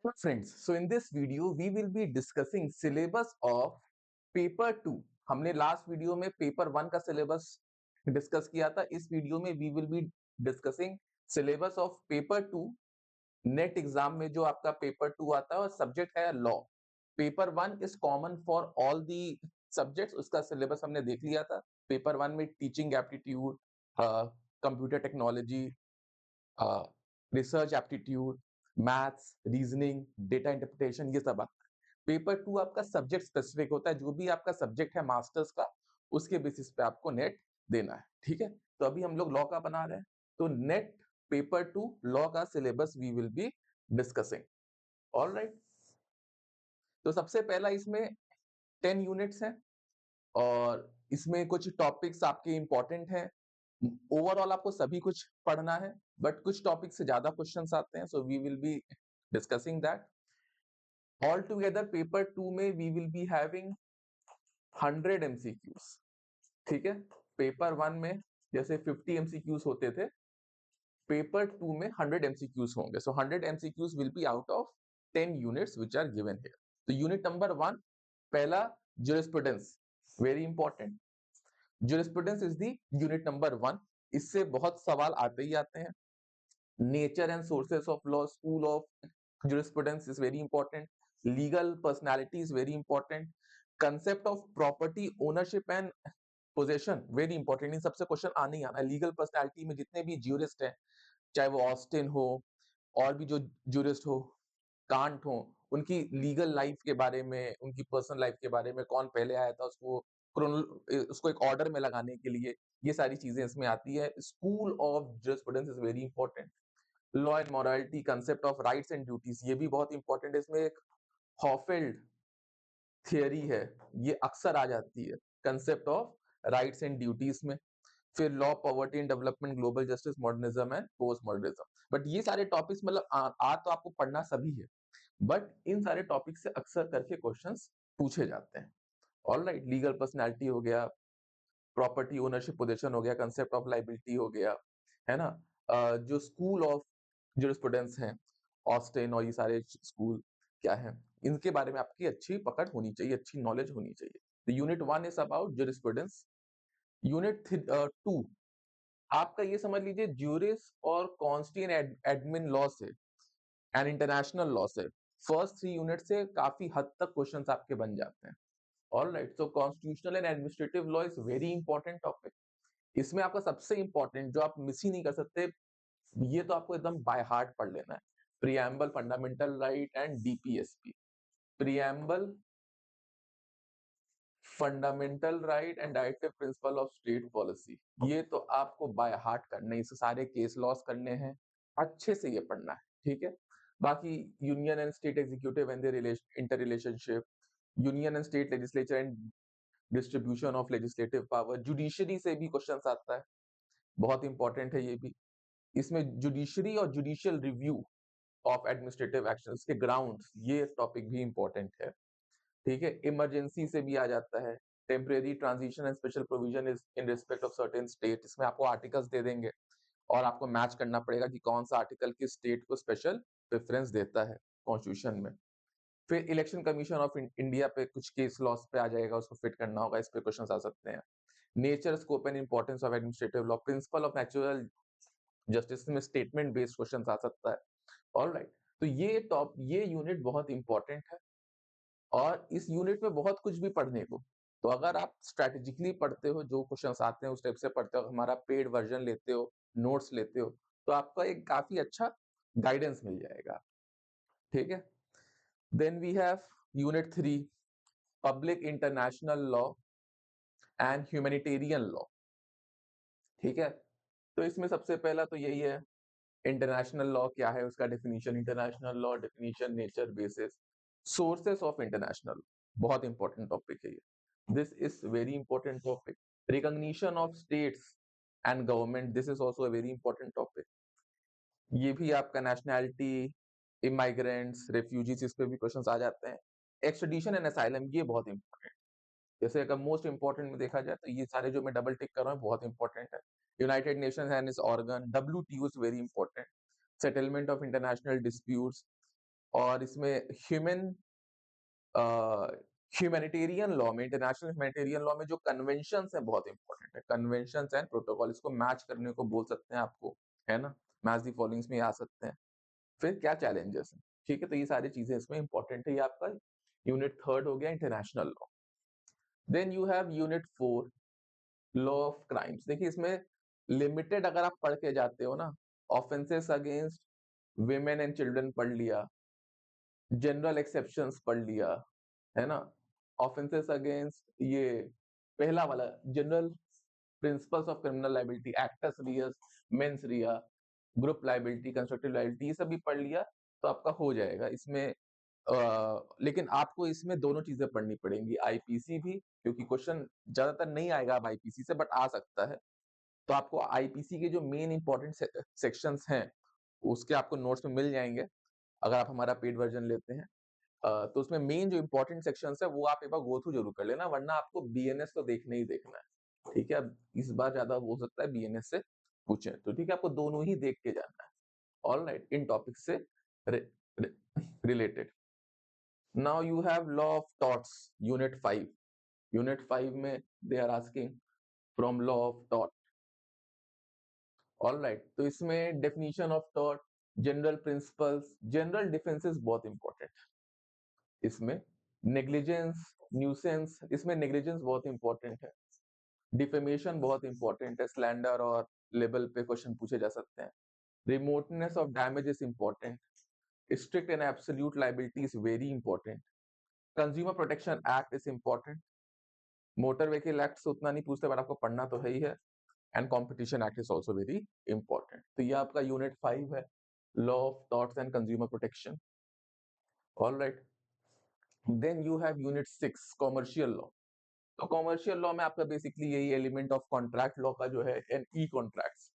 Friends, so in this video we will be discussing syllabus of paper 2। हमने last video में paper 1 का syllabus discuss किया था। इस वीडियो में we will be discussing syllabus of paper 2। NET exam में जो आपका पेपर 2 आता है और सब्जेक्ट है law. Paper 1 is common for all the subjects, उसका सिलेबस हमने देख लिया था। पेपर 1 में teaching aptitude, computer technology, research aptitude, maths, reasoning, data interpretation, ये सब आता है। पेपर 2 आपका सब्जेक्ट स्पेसिफिक होता है, जो भी आपका सब्जेक्ट है मास्टर्स का, उसके बेसिस पे आपको नेट देना है। ठीक है, तो अभी हम लोग लॉ का बना रहे हैं, तो नेट पेपर 2 लॉ का syllabus we will be discussing. Alright, तो सबसे पहला इसमें 10 यूनिट्स हैं और इसमें कुछ टॉपिक्स आपके इंपॉर्टेंट हैं। ओवरऑल आपको सभी कुछ पढ़ना है, बट कुछ टॉपिक से ज्यादा क्वेश्चंस आते हैं, so we will be discussing that. All together paper 2 में we will be having 100 MCQs. ठीक है, पेपर 1 में जैसे 50 एमसीक्यूज होते थे, पेपर 2 में 100 एमसीक्यूज होंगे। So 100 MCQs will be out of 10 units which are given here. तो यूनिट नंबर 1, पहला jurisprudence, very important. Jurisprudence is the unit number 1। इससे बहुत सवाल आते ही आते हैं। Nature and sources of law, school of jurisprudence is very important. Legal personality is very important. Concept of property ownership and possession, very important. इन सबसे question आने ही आना है। लीगल पर्सनालिटी में जितने भी ज्यूरिस्ट हैं, चाहे वो ऑस्टिन हो और भी जो ज्यूरिस्ट हो, कांट हो, उनकी लीगल लाइफ के बारे में, उनकी पर्सनल लाइफ के बारे में, कौन पहले आया था उसको उसको एक ऑर्डर में लगाने के लिए, ये सारी चीजें इसमें आती है। School of jurisprudence is very important. Law and morality, concept of rights and duties, ये भी बहुत इंपॉर्टेंट है। इसमें एक हॉफेल्ड थियरी है, ये अक्सर आ जाती है concept of rights and duties में। फिर law, poverty and development, global justice, modernism and post modernism. But ये सारे टॉपिक्स मतलब आ तो आपको पढ़ना सभी है, बट इन सारे टॉपिक से अक्सर करके क्वेश्चंस पूछे जाते हैं। ऑलराइट, लीगल पर्सनालिटी हो गया, प्रॉपर्टी ओनरशिप पोजीशन हो गया, कंसेप्ट ऑफ लाइबिलिटी हो गया, है ना। जो स्कूल ऑफ ज्यूरिस्प्रूडेंस है, ऑस्टिन और ये सारे स्कूल क्या है, इनके बारे में आपकी अच्छी पकड़ होनी चाहिए, अच्छी नॉलेज होनी चाहिए। तो unit 1 is about jurisprudence. Unit 2 आपका ये समझ लीजिए ज्यूरिस और कॉन्स्टिट्यूएंट एडमिन लॉ से एंड इंटरनेशनल लॉ से, फर्स्ट 3 यूनिट से काफी हद तक क्वेश्चंस आपके बन जाते हैं। Alright, so constitutional and administrative law is very important topic. इसमें आपका सबसे इंपॉर्टेंट जो आप मिस ही नहीं कर सकते, ये तो आपको एकदम बाय हार्ट पढ़ लेना है, preamble, fundamental right and DPSP. Preamble, fundamental right and directive principle of state policy, ये तो आपको बाय हार्ट करना है। इसे सारे केस लॉस करने हैं, अच्छे से ये पढ़ना है। ठीक है, बाकी union and state executive and their inter relationship, union and state legislature and distribution of legislative power, judiciary से भी क्वेश्चंस आता है, बहुत इंपॉर्टेंट है ये भी। इसमें जुडिशरी और judicial review of administrative actions के ग्राउंड्स, ये टॉपिक भी इंपॉर्टेंट है। ठीक है, इमरजेंसी से भी आ जाता है, temporary transition and special provision is in respect of certain state. इसमें आपको आर्टिकल्स दे देंगे और आपको मैच करना पड़ेगा कि कौन सा आर्टिकल किस स्टेट को स्पेशल प्रेफरेंस देता है कॉन्स्टिट्यूशन में। फिर इलेक्शन कमीशन ऑफ इंडिया पे कुछ केस लॉस पे आ जाएगा, उसको फिट करना होगा, इस पे क्वेश्चंस आ सकते हैं। Nature, scope and importance of administrative law, principle of natural justice में स्टेटमेंट बेस्ड क्वेश्चंस आ सकता है। ऑलराइट, तो ये यूनिट बहुत इंपॉर्टेंट है और इस यूनिट में बहुत कुछ भी पढ़ने को। तो अगर आप स्ट्रेटेजिकली पढ़ते हो, जो क्वेश्चंस आते हैं उस टाइप से पढ़ते हो, हमारा पेड वर्जन लेते हो, नोट्स लेते हो, तो आपका एक काफी अच्छा गाइडेंस मिल जाएगा। ठीक है, then we have unit 3, public international law and humanitarian law. ठीक है, तो इसमें सबसे पहला तो यही है, इंटरनेशनल लॉ क्या है, उसका definition, international law definition, nature, basis, sources of international, बहुत इंपॉर्टेंट टॉपिक है ये। This is very important topic. Recognition of states and government, this is also a very important topic. ये भी आपका नेशनैलिटी, इमाइग्रेंट्स, रेफ्यूजीज, इस पे भी क्वेश्चंस आ जाते हैं। एक्सट्रेडिशन एंड असाइलम, ये बहुत इंपॉर्टेंट, जैसे अगर मोस्ट इंपॉर्टेंट में देखा जाए तो ये सारे जो मैं डबल टिक कर रहा हूँ बहुत इंपॉर्टेंट है। United Nations and it's organ, WTO is very important, settlement of international disputes, और इसमें ह्यूमन ह्यूमैनिटेरियन लॉ में, इंटरनेशनल ह्यूमैनिटेरियन लॉ में जो कन्वेंशंस है बहुत इंपॉर्टेंट है। कन्वेंशंस एंड प्रोटोकॉल, इसको मैच करने को बोल सकते हैं आपको, है ना? मैच द फॉलोइंग्स में आ सकते हैं। फिर क्या चैलेंजेस हैं? ठीक है, तो ये सारी चीजें इसमें इंपॉर्टेंट है। ये आपका यूनिट थर्ड हो गया, international law. Then you have unit 4, law of crimes. देखिए इसमें लिमिटेड अगर आप पढ़ के जाते हो ना, offences against women and children पढ़ लिया, जनरल एक्सेप्शंस पढ़ लिया, है ना? ऑफेंसेस अगेंस्ट ये पहला वाला general principles of criminal liability, actus reus, mens rea, group liability, constructive liability, ये सब भी पढ़ लिया तो आपका हो जाएगा इसमें। लेकिन आपको इसमें दोनों चीजें पढ़नी पड़ेंगी, आईपीसी भी, क्योंकि क्वेश्चन ज्यादातर नहीं आएगा अब आईपीसी से, बट आ सकता है। तो आपको आईपीसी के जो मेन इंपॉर्टेंट सेक्शंस हैं उसके आपको नोट्स में मिल जाएंगे अगर आप हमारा पेड वर्जन लेते हैं। तो उसमें मेन जो इंपॉर्टेंट सेक्शंस है वो आप एक बार गो थ्रू जरूर कर लेना, वरना आपको बीएनएस तो देखना ही देखना है। ठीक है, अब इस बार ज्यादा हो सकता है बीएनएस से पूछे, तो ठीक है, आपको दोनों ही देख के जाना है। ऑलराइट, इन टॉपिक से related. Now you have law of torts, unit 5। Unit 5 में they are asking from law of tort. Alright, तो इसमें definition of tort, general principles, general defences बहुत इंपॉर्टेंट है इसमें। नेग्लिजेंस, न्यूसेंस, इसमें नेग्लिजेंस बहुत इंपॉर्टेंट है। डिफेमेशन बहुत इंपॉर्टेंट है, स्लैंडर और लेबल पे क्वेश्चन पूछे जा सकते हैं। Remoteness of damage is important. Strict and absolute liability is very important. Consumer protection act is important. Motor vehicle act से उतना नहीं पूछते, बट आपको पढ़ना तो है ही है। And competition act is also very important. तो ये आपका यूनिट 5 है, law of torts and consumer protection. Alright, then you have unit 6, commercial law. तो कॉमर्शियल लॉ में आपका बेसिकली यही एलिमेंट ऑफ कॉन्ट्रैक्ट लॉ का जो है, एंड ई कॉन्ट्रैक्ट्स,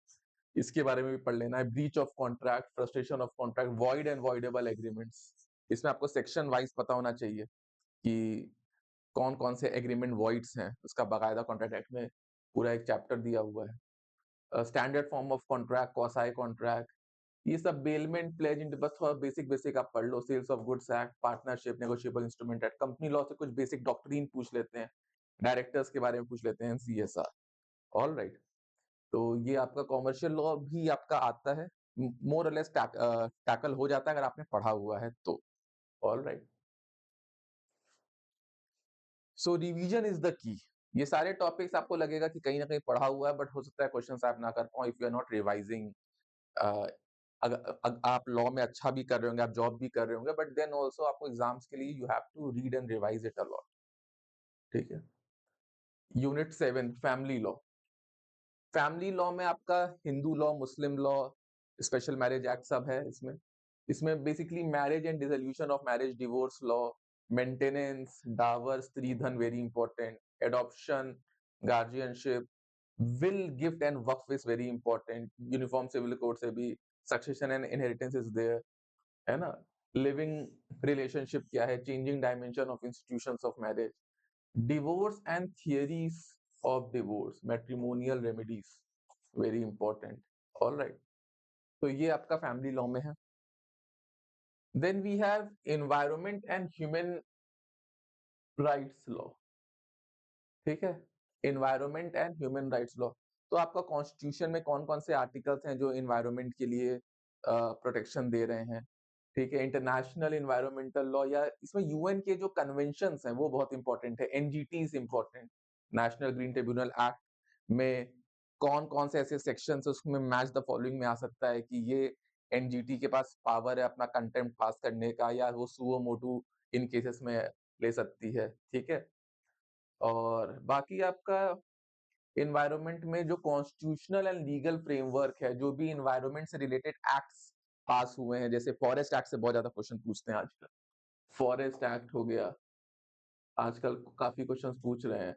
इसके बारे में भी पढ़ लेना है। Breach of contract, frustration of contract, void and voidable agreements. इसमें आपको सेक्शन वाइज पता होना चाहिए कि कौन कौन से एग्रीमेंट वॉइड्स हैं, उसका बाकायदा कॉन्ट्रैक्ट एक्ट में पूरा एक चैप्टर दिया हुआ है। Standard form of contract, quasi contract, ये सब बेलमेंट, प्लेज, बस थोड़ा बेसिक बेसिक आप पढ़ लो। Sales of goods act, partnership, negotiable instrument act, company law से कुछ बेसिक डॉक्ट्रीन पूछ लेते हैं, डायरेक्टर्स के बारे में पूछ लेते हैं, सीएसआर। ऑल राइट, तो ये आपका कॉमर्शियल लॉ भी आपका आता है, मोर और लेस टैकल हो जाता है अगर आपने पढ़ा हुआ है तो। All right, so revision is the key. ये सारे टॉपिक्स आपको लगेगा कि कहीं ना कहीं पढ़ा हुआ है, बट हो सकता है क्वेश्चन आप ना कर पाओ if you are not revising. अगर आप लॉ में अच्छा भी कर रहे होंगे, आप जॉब भी कर रहे होंगे, बट देन ऑल्सो आपको एग्जाम्स के लिए you have to read and revise it a lot. ठीक है, unit 7, family law. Family law में आपका Hindu law, Muslim law, special marriage act सब है इसमें। इसमें basically marriage and dissolution of marriage, divorce law, maintenance, dower, stridhan very important, adoption, guardianship, will, gift and waqf is very important. Uniform civil code से भी succession and inheritance is there, है ना? Living relationship क्या है, changing dimension of institutions of marriage, divorce and theories of divorce, matrimonial remedies very important. All right, तो ये आपका family law में है। Then we have environment and human rights law. ठीक है, environment and human rights law. तो आपका constitution में कौन कौन से आर्टिकल्स हैं जो एनवायरमेंट के लिए प्रोटेक्शन दे रहे हैं? ठीक है, इंटरनेशनल एनवायरमेंटल लॉ, या इसमें यूएन के जो कन्वेंशंस हैं वो बहुत इंपॉर्टेंट है। NGT is important, national green tribunal act में कौन कौन से ऐसे सेक्शंस उसमें मैच द फॉलोइंग में आ सकता है कि ये एनजीटी के पास पावर है अपना कंटेम्प्ट पास करने का, या वो सुओ मोटू इन केसेस में ले सकती है। ठीक है, और बाकी आपका एनवायरनमेंट में जो कॉन्स्टिट्यूशनल एंड लीगल फ्रेमवर्क है, जो भी एनवायरनमेंट से रिलेटेड एक्ट्स पास हुए हैं, जैसे फॉरेस्ट एक्ट से बहुत ज्यादा क्वेश्चन पूछते हैं आजकल। फॉरेस्ट एक्ट हो गया, आजकल काफी क्वेश्चंस पूछ रहे हैं।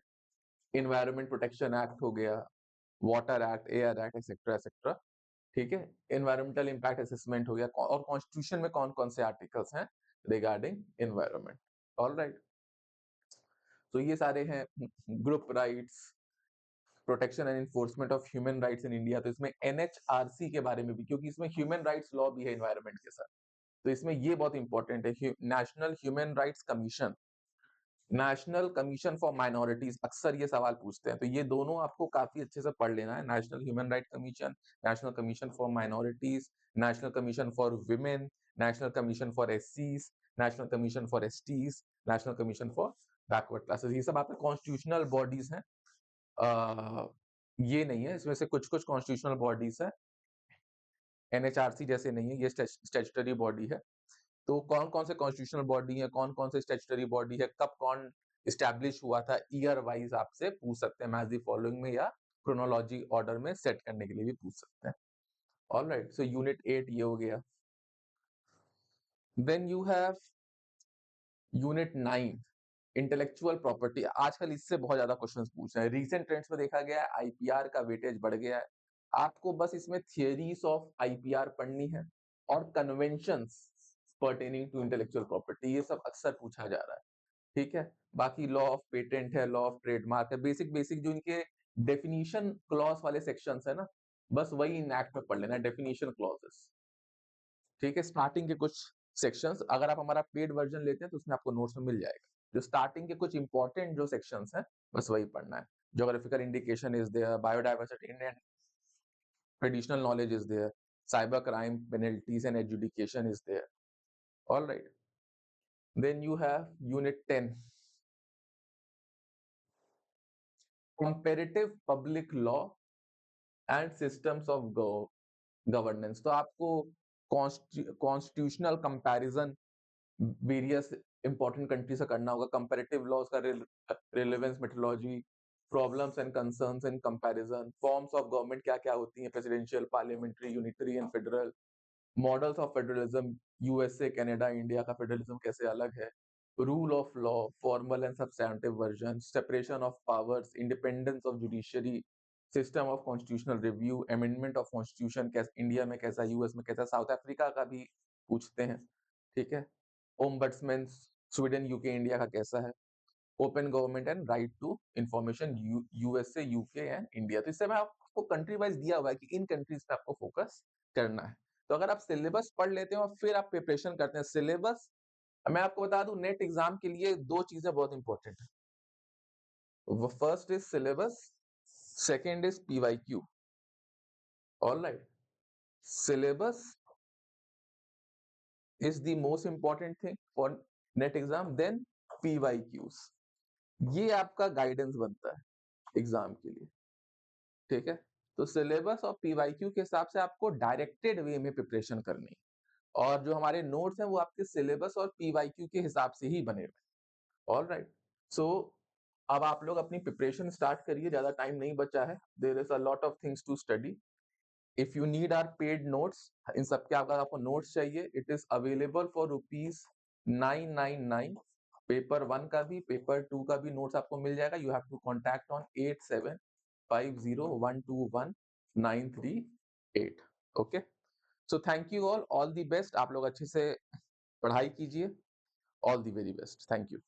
एनवायरनमेंट प्रोटेक्शन एक्ट हो गया, water act, air act, etcetera etcetera. ठीक है, एनवायरमेंटल इंपैक्ट असेसमेंट हो गया, और कॉन्स्टिट्यूशन में कौन कौन से आर्टिकल्स हैं रिगार्डिंग एनवायरनमेंट। ऑल राइट, तो ये सारे हैं। Group rights, protection and enforcement of human rights in India, तो इसमें एनएचआरसी के बारे में भी, क्योंकि इसमें ह्यूमन राइट्स लॉ भी है एनवायरनमेंट के साथ। तो इसमें ये बहुत इंपॉर्टेंट है, national human rights commission, national commission for minorities, अक्सर ये सवाल पूछते हैं, तो ये दोनों आपको काफी अच्छे से पढ़ लेना है। National human right commission, national commission for minorities, national commission for women, national commission for एससीज, national commission for STs, national commission for backward classes, ये सब आपके कॉन्स्टिट्यूशनल बॉडीज हैं। ये नहीं है, इसमें से कुछ कुछ कॉन्स्टिट्यूशनल बॉडीज है, एनएचआरसी जैसे नहीं है, ये स्टैट्यूटरी बॉडी है। तो कौन कौन से कॉन्स्टिट्यूशनल बॉडी है, कौन कौन से स्टैट्यूटरी बॉडी है, कब कौन इस्टेब्लिश हुआ था, ईयर वाइज आपसे पूछ सकते हैं, मैच द फॉलोइंग में या क्रोनोलॉजी ऑर्डर में सेट करने के लिए भी पूछ सकते हैं। ऑलराइट, सो यूनिट 8 ये हो गया। Then you have unit 9 intellectual property. आजकल इससे बहुत ज्यादा क्वेश्चंस पूछ रहे हैं, रिसेंट ट्रेंड्स में देखा गया है आईपीआर का वेटेज बढ़ गया है। आपको बस इसमें थियरीज ऑफ आईपीआर पढ़नी है और conventions pertaining to intellectual property, ये सब अक्सर पूछा जा रहा है, ठीक है। बाकी लॉ ऑफ पेटेंट है, लॉ ऑफ ट्रेडमार्क है, बेसिक बेसिक जो इनके डेफिनेशन क्लॉज वाले सेक्शंस है ना, बस वही इन एक्ट में पढ़ लेना, डेफिनेशन क्लॉजेस, ठीक है। स्टार्टिंग के कुछ सेक्शंस अगर आप हमारा पेड वर्जन लेते हैं तो उसमें आपको नोट्स में मिल जाएगा, जो स्टार्टिंग के कुछ इंपॉर्टेंट जो सेक्शंस हैं बस वही पढ़ना है। Geographical indication is there, biodiversity, Indian traditional knowledge is there, cyber crime penalties and adjudication is there. Alright, then you have unit 10 comparative public law and systems of governance. तो आपको constitutional comparison various important country से करना होगा, comparative laws का relevance methodology, problems and concerns in comparison, forms of government क्या क्या होती हैं, presidential, parliamentary, unitary and federal, models of federalism, USA, Canada, India का फेडरलिज्म कैसे अलग है, rule of law, formal and substantive version, separation of powers, independence of judiciary, system of constitutional review, amendment of constitution, कैसे India में कैसा, US में कैसा, south Africa का भी पूछते हैं, ठीक है। ओम्बड्समैन स्वीडन, यूके, इंडिया का कैसा है, open government and right to information, USA, UK and India. तो इससे मैं आपको कंट्री वाइज दिया हुआ है कि इन कंट्रीज पे आपको फोकस करना है। तो अगर आप सिलेबस पढ़ लेते हो और फिर आप प्रिपरेशन करते हैं, सिलेबस मैं आपको बता दूं, नेट एग्जाम के लिए दो चीजें बहुत इंपॉर्टेंट है, first is syllabus, second is PYQ. Alright, syllabus is the most important thing for net exam, then PYQs, ये आपका गाइडेंस बनता है एग्जाम के लिए, ठीक है। तो सिलेबस और पीवाईक्यू के हिसाब से आपको डायरेक्टेड वे में प्रिपरेशन करनी है, और जो हमारे नोट्स हैं वो आपके सिलेबस और पीवाईक्यू के हिसाब से ही बने हुए। ऑल राइट, सो अब आप लोग अपनी प्रिपरेशन स्टार्ट करिए, ज्यादा टाइम नहीं बचा है, there is a lot of things to study. If you need are paid notes, इन सब के अगर आपको नोट्स चाहिए, it is available for ₹999। Paper 1 का भी, पेपर 2 का भी नोट्स आपको मिल जाएगा। You have to contact on 8750121938। Okay, so thank you all the best, आप लोग अच्छे से पढ़ाई कीजिए, all the very best, thank you.